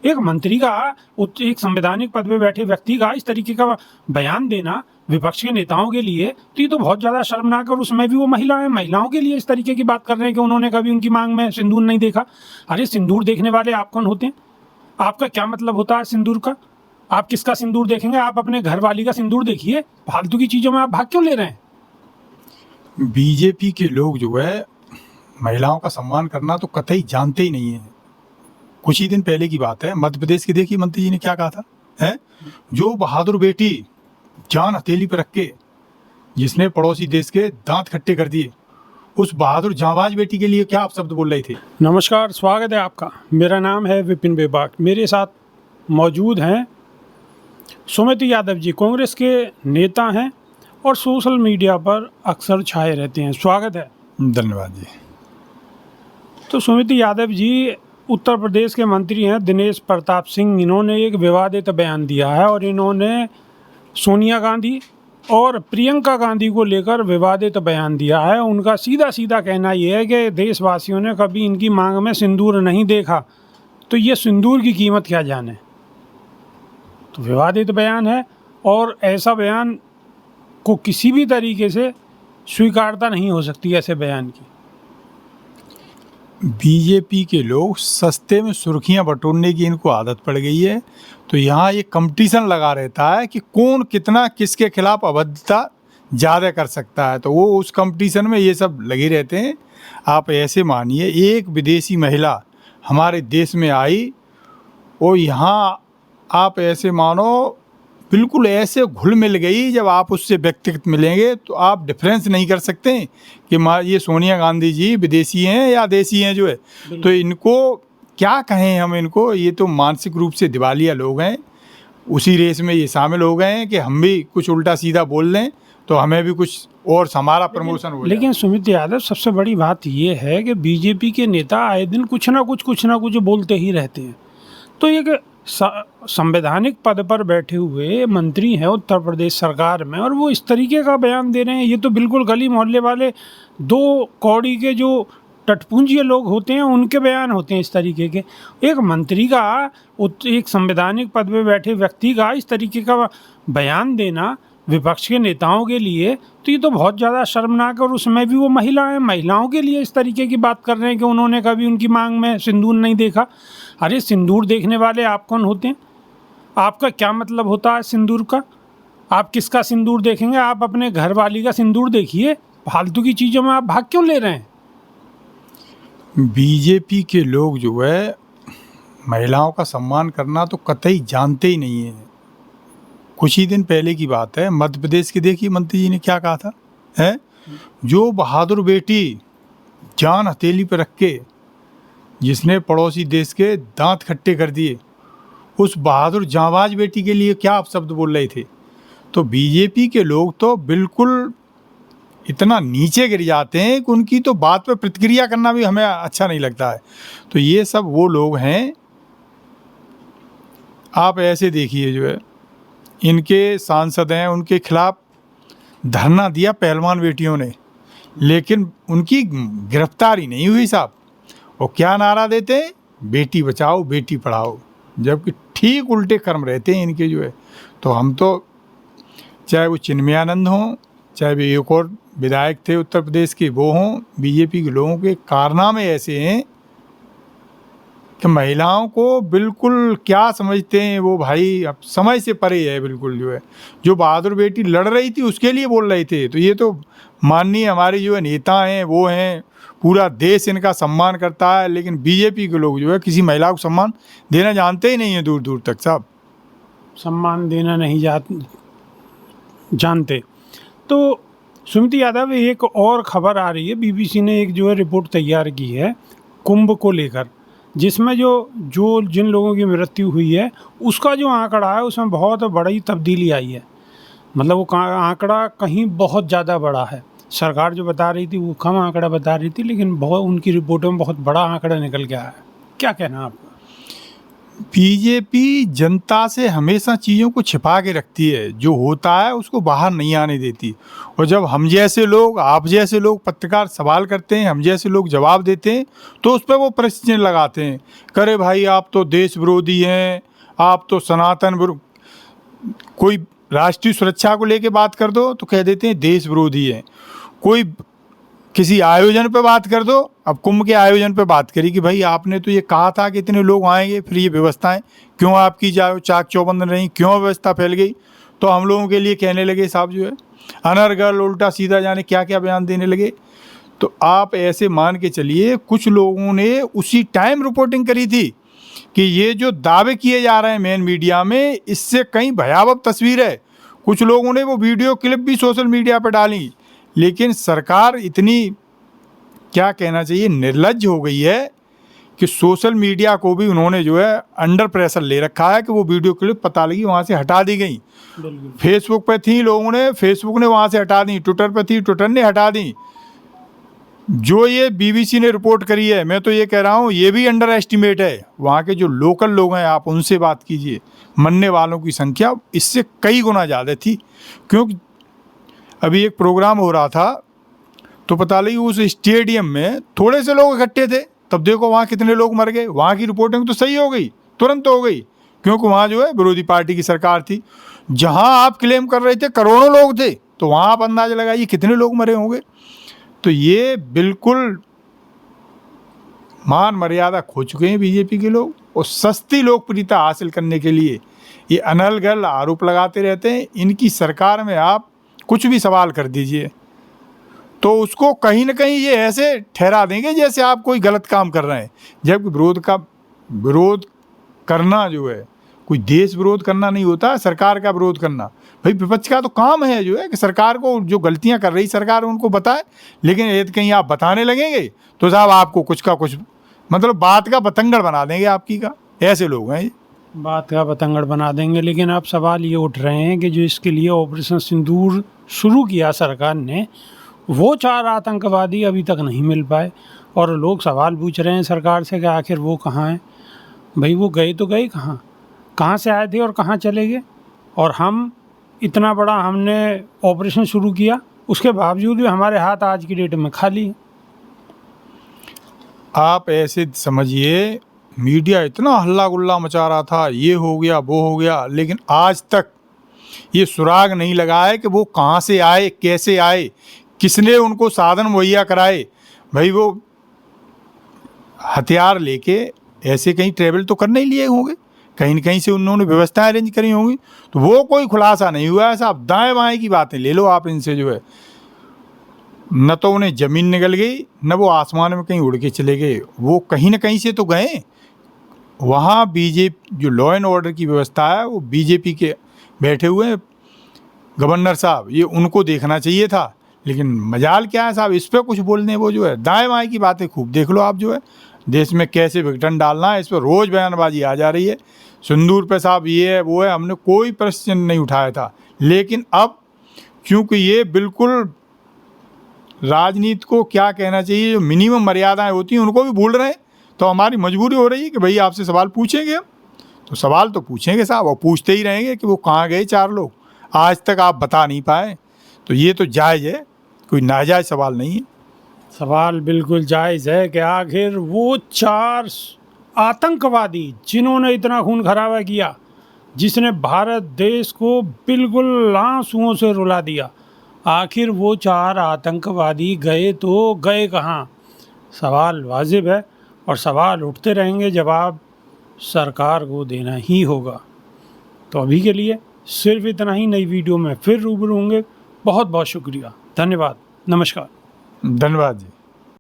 एक मंत्री का, एक संवैधानिक पद पे बैठे व्यक्ति का इस तरीके का बयान देना विपक्ष के नेताओं के लिए, तो ये तो बहुत ज़्यादा शर्मनाक है। और उसमें भी वो महिला है, महिलाओं के लिए इस तरीके की बात कर रहे हैं कि उन्होंने कभी उनकी मांग में सिंदूर नहीं देखा। अरे सिंदूर देखने वाले आप कौन होते हैं? आपका क्या मतलब होता है सिंदूर का? आप किसका सिंदूर देखेंगे? आप अपने घर वाली का सिंदूर देखिए। फालतू की चीज़ों में आप भाग क्यों ले रहे हैं? बीजेपी के लोग जो है महिलाओं का सम्मान करना तो कतई जानते ही नहीं है। कुछ ही दिन पहले की बात है, मध्य प्रदेश की देखिए मंत्री जी ने क्या कहा था, है जो बहादुर बेटी जान हथेली पर रख के जिसने पड़ोसी देश के दांत खट्टे कर दिए, उस बहादुर जांबाज बेटी के लिए क्या आप शब्द बोल रहे थे? नमस्कार, स्वागत है आपका। मेरा नाम है विपिन बेबाक। मेरे साथ मौजूद हैं सुमित यादव जी, कांग्रेस के नेता हैं और सोशल मीडिया पर अक्सर छाए रहते हैं। स्वागत है। धन्यवाद जी। तो सुमित यादव जी उत्तर प्रदेश के मंत्री हैं, दिनेश प्रताप सिंह। इन्होंने एक विवादित बयान दिया है और इन्होंने सोनिया गांधी और प्रियंका गांधी को लेकर विवादित बयान दिया है। उनका सीधा सीधा कहना यह है कि देशवासियों ने कभी इनकी मांग में सिंदूर नहीं देखा, तो ये सिंदूर की कीमत क्या जाने। तो विवादित बयान है और ऐसा बयान को किसी भी तरीके से स्वीकारता नहीं हो सकती ऐसे बयान की। बीजेपी के लोग सस्ते में सुर्खियां बटोरने की इनको आदत पड़ गई है, तो यहाँ ये कंपटीशन लगा रहता है कि कौन कितना किसके खिलाफ अभद्रता ज़्यादा कर सकता है, तो वो उस कंपटीशन में ये सब लगे रहते हैं। आप ऐसे मानिए एक विदेशी महिला हमारे देश में आई और यहाँ आप ऐसे मानो बिल्कुल ऐसे घुल मिल गई, जब आप उससे व्यक्तिगत मिलेंगे तो आप डिफरेंस नहीं कर सकते कि ये सोनिया गांधी जी विदेशी हैं या देसी हैं जो है। तो इनको क्या कहें हम इनको, ये तो मानसिक रूप से दिवालिया लोग हैं। उसी रेस में ये शामिल हो गए हैं कि हम भी कुछ उल्टा सीधा बोल लें तो हमें भी कुछ और हमारा प्रमोशन हो। लेकिन सुमित यादव, सबसे बड़ी बात ये है कि बीजेपी के नेता आए दिन कुछ ना कुछ बोलते ही रहते हैं। तो एक संवैधानिक पद पर बैठे हुए मंत्री हैं उत्तर प्रदेश सरकार में, और वो इस तरीके का बयान दे रहे हैं। ये तो बिल्कुल गली मोहल्ले वाले दो कौड़ी के जो टटपुंजिए लोग होते हैं उनके बयान होते हैं इस तरीके के। एक मंत्री का, एक संवैधानिक पद पे बैठे व्यक्ति का इस तरीके का बयान देना विपक्ष के नेताओं के लिए, तो ये तो बहुत ज़्यादा शर्मनाक है। और उसमें भी वो महिला है, महिलाओं के लिए इस तरीके की बात कर रहे हैं कि उन्होंने कभी उनकी मांग में सिंदूर नहीं देखा। अरे सिंदूर देखने वाले आप कौन होते हैं? आपका क्या मतलब होता है सिंदूर का? आप किसका सिंदूर देखेंगे? आप अपने घर वाली का सिंदूर देखिए। फालतू की चीज़ों में आप भाग क्यों ले रहे हैं? बीजेपी के लोग जो है महिलाओं का सम्मान करना तो कतई जानते ही नहीं है। कुछ ही दिन पहले की बात है, मध्य प्रदेश की देखिए मंत्री जी ने क्या कहा था, है जो बहादुर बेटी जान हथेली पर रख के जिसने पड़ोसी देश के दांत खट्टे कर दिए, उस बहादुर जांबाज बेटी के लिए क्या आप शब्द बोल रहे थे? तो बीजेपी के लोग तो बिल्कुल इतना नीचे गिर जाते हैं कि उनकी तो बात पर प्रतिक्रिया करना भी हमें अच्छा नहीं लगता है। तो ये सब वो लोग हैं, आप ऐसे देखिए जो है इनके सांसद हैं, उनके खिलाफ धरना दिया पहलवान बेटियों ने, लेकिन उनकी गिरफ्तारी नहीं हुई साहब। और क्या नारा देते हैं, बेटी बचाओ बेटी पढ़ाओ, जबकि ठीक उल्टे कर्म रहते हैं इनके जो है। तो हम तो, चाहे वो चिन्मयानंद हों, चाहे वे एक और विधायक थे उत्तर प्रदेश के वो हों, बीजेपी के लोगों के कारनामे ऐसे हैं कि महिलाओं को बिल्कुल क्या समझते हैं वो, भाई अब समय से परे है बिल्कुल जो है। जो बहादुर बेटी लड़ रही थी उसके लिए बोल रहे थे, तो ये तो माननीय हमारे जो है नेता हैं वो हैं, पूरा देश इनका सम्मान करता है। लेकिन बीजेपी के लोग जो है किसी महिला को सम्मान देना जानते ही नहीं है, दूर दूर तक साहब सम्मान देना नहीं जानते। तो सुमित यादव, एक और खबर आ रही है, बीबीसी ने एक जो है रिपोर्ट तैयार की है कुंभ को लेकर, जिसमें जिन लोगों की मृत्यु हुई है उसका जो आंकड़ा है उसमें बहुत बड़ी तब्दीली आई है। मतलब वो आंकड़ा कहीं बहुत ज़्यादा बड़ा है। सरकार जो बता रही थी वो कम आंकड़ा बता रही थी, लेकिन बहुत उनकी रिपोर्टों में बहुत बड़ा आंकड़ा निकल गया है। क्या कहना है आपका? बीजेपी जनता से हमेशा चीज़ों को छिपा के रखती है, जो होता है उसको बाहर नहीं आने देती। और जब हम जैसे लोग, आप जैसे लोग पत्रकार सवाल करते हैं, हम जैसे लोग जवाब देते हैं, तो उस पर वो प्रश्न चिन्ह लगाते हैं, करे भाई आप तो देश विरोधी हैं, आप तो कोई राष्ट्रीय सुरक्षा को लेके बात कर दो तो कह देते हैं देश विरोधी हैं, कोई किसी आयोजन पे बात कर दो। अब कुंभ के आयोजन पे बात करी कि भाई आपने तो ये कहा था कि इतने लोग आएंगे, फिर ये व्यवस्थाएं क्यों आपकी चाक चौबंद रही, क्यों व्यवस्था फैल गई। तो हम लोगों के लिए कहने लगे साहब जो है अनर्गल, उल्टा सीधा, जाने क्या क्या बयान देने लगे। तो आप ऐसे मान के चलिए कुछ लोगों ने उसी टाइम रिपोर्टिंग करी थी कि ये जो दावे किए जा रहे हैं मेन मीडिया में, इससे कहीं भयावह तस्वीर है। कुछ लोगों ने वो वीडियो क्लिप भी सोशल मीडिया पर डाली, लेकिन सरकार इतनी, क्या कहना चाहिए, निर्लज्ज हो गई है कि सोशल मीडिया को भी उन्होंने जो है अंडर प्रेशर ले रखा है कि वो वीडियो क्लिप पता लगी वहाँ से हटा दी गई। फेसबुक पे थी, लोगों ने, फेसबुक ने वहाँ से हटा दी, ट्विटर पे थी, ट्विटर ने हटा दी। जो ये बीबीसी ने रिपोर्ट करी है, मैं तो ये कह रहा हूँ ये भी अंडर एस्टिमेट है। वहाँ के जो लोकल लोग हैं, आप उनसे बात कीजिए, मरने वालों की संख्या इससे कई गुना ज़्यादा थी। क्योंकि अभी एक प्रोग्राम हो रहा था तो पता लगी उस स्टेडियम में थोड़े से लोग इकट्ठे थे, तब देखो वहाँ कितने लोग मर गए। वहाँ की रिपोर्टिंग तो सही हो गई, तुरंत हो गई, क्योंकि वहाँ जो है विरोधी पार्टी की सरकार थी। जहाँ आप क्लेम कर रहे थे करोड़ों लोग थे, तो वहाँ आप अंदाजा लगाइए कितने लोग मरे होंगे। तो ये बिल्कुल मान मर्यादा खो चुके हैं बीजेपी के लोग, और सस्ती लोकप्रियता हासिल करने के लिए ये अनलगल आरोप लगाते रहते हैं। इनकी सरकार में आप कुछ भी सवाल कर दीजिए तो उसको कहीं ना कहीं ये ऐसे ठहरा देंगे जैसे आप कोई गलत काम कर रहे हैं। जबकि विरोध करना जो है कोई देश विरोध करना नहीं होता, सरकार का विरोध करना। भाई विपक्ष का तो काम है जो है कि सरकार को जो गलतियां कर रही सरकार उनको बताए, लेकिन यदि कहीं आप बताने लगेंगे तो साहब आपको कुछ का कुछ मतलब बात का बतंगड़ बना देंगे आपकी का। ऐसे लोग हैं ये, बात का बतंगड़ बना देंगे। लेकिन अब सवाल ये उठ रहे हैं कि जो इसके लिए ऑपरेशन सिंदूर शुरू किया सरकार ने, वो 4 आतंकवादी अभी तक नहीं मिल पाए, और लोग सवाल पूछ रहे हैं सरकार से कि आखिर वो कहाँ हैं। भाई वो गए तो गए कहाँ, कहाँ से आए थे और कहाँ चले गए। और हम इतना बड़ा हमने ऑपरेशन शुरू किया, उसके बावजूद भी हमारे हाथ आज की डेट में खाली है। आप ऐसे समझिए मीडिया इतना हल्ला गुल्ला मचा रहा था, ये हो गया वो हो गया, लेकिन आज तक ये सुराग नहीं लगा है कि वो कहाँ से आए, कैसे आए, किसने उनको साधन मुहैया कराए। भाई वो हथियार लेके ऐसे कहीं ट्रेवल तो करने ही लिए होंगे, कहीं न कहीं से उन्होंने व्यवस्थाएं अरेंज करी होंगी, तो वो कोई खुलासा नहीं हुआ है साहब। दाएं बाएं की बातें ले लो आप इनसे जो है, न तो उन्हें ज़मीन निकल गई, न वो आसमान में कहीं उड़ के चले गए, वो कहीं न कहीं से तो गए। वहाँ बीजेपी जो लॉ एंड ऑर्डर की व्यवस्था है वो बीजेपी के बैठे हुए हैं गवर्नर साहब, ये उनको देखना चाहिए था। लेकिन मजाल क्या है साहब, इस पर कुछ बोलने वो जो है दाएं बाएं की बातें खूब देख लो आप जो है, देश में कैसे विघटन डालना है इस पर रोज़ बयानबाजी आ जा रही है। सिंदूर पे साहब ये है वो है, हमने कोई प्रश्न नहीं उठाया था, लेकिन अब क्योंकि ये बिल्कुल राजनीति को क्या कहना चाहिए, जो मिनिमम मर्यादाएं होती हैं उनको भी भूल रहे हैं, तो हमारी मजबूरी हो रही है कि भाई आपसे सवाल पूछेंगे। तो सवाल तो पूछेंगे साहब, और पूछते ही रहेंगे कि वो कहाँ गए 4 लोग, आज तक आप बता नहीं पाए। तो ये तो जायज़ है, कोई नाजायज़ सवाल नहीं है। सवाल बिल्कुल जायज़ है कि आखिर वो 4 आतंकवादी जिन्होंने इतना खून खराबा किया, जिसने भारत देश को बिल्कुल आंसुओं से रुला दिया, आखिर वो 4 आतंकवादी गए तो गए कहाँ। सवाल वाजिब है और सवाल उठते रहेंगे, जवाब सरकार को देना ही होगा। तो अभी के लिए सिर्फ इतना ही, नई वीडियो में फिर रूबरू होंगे। बहुत बहुत शुक्रिया, धन्यवाद, नमस्कार। धन्यवाद जी।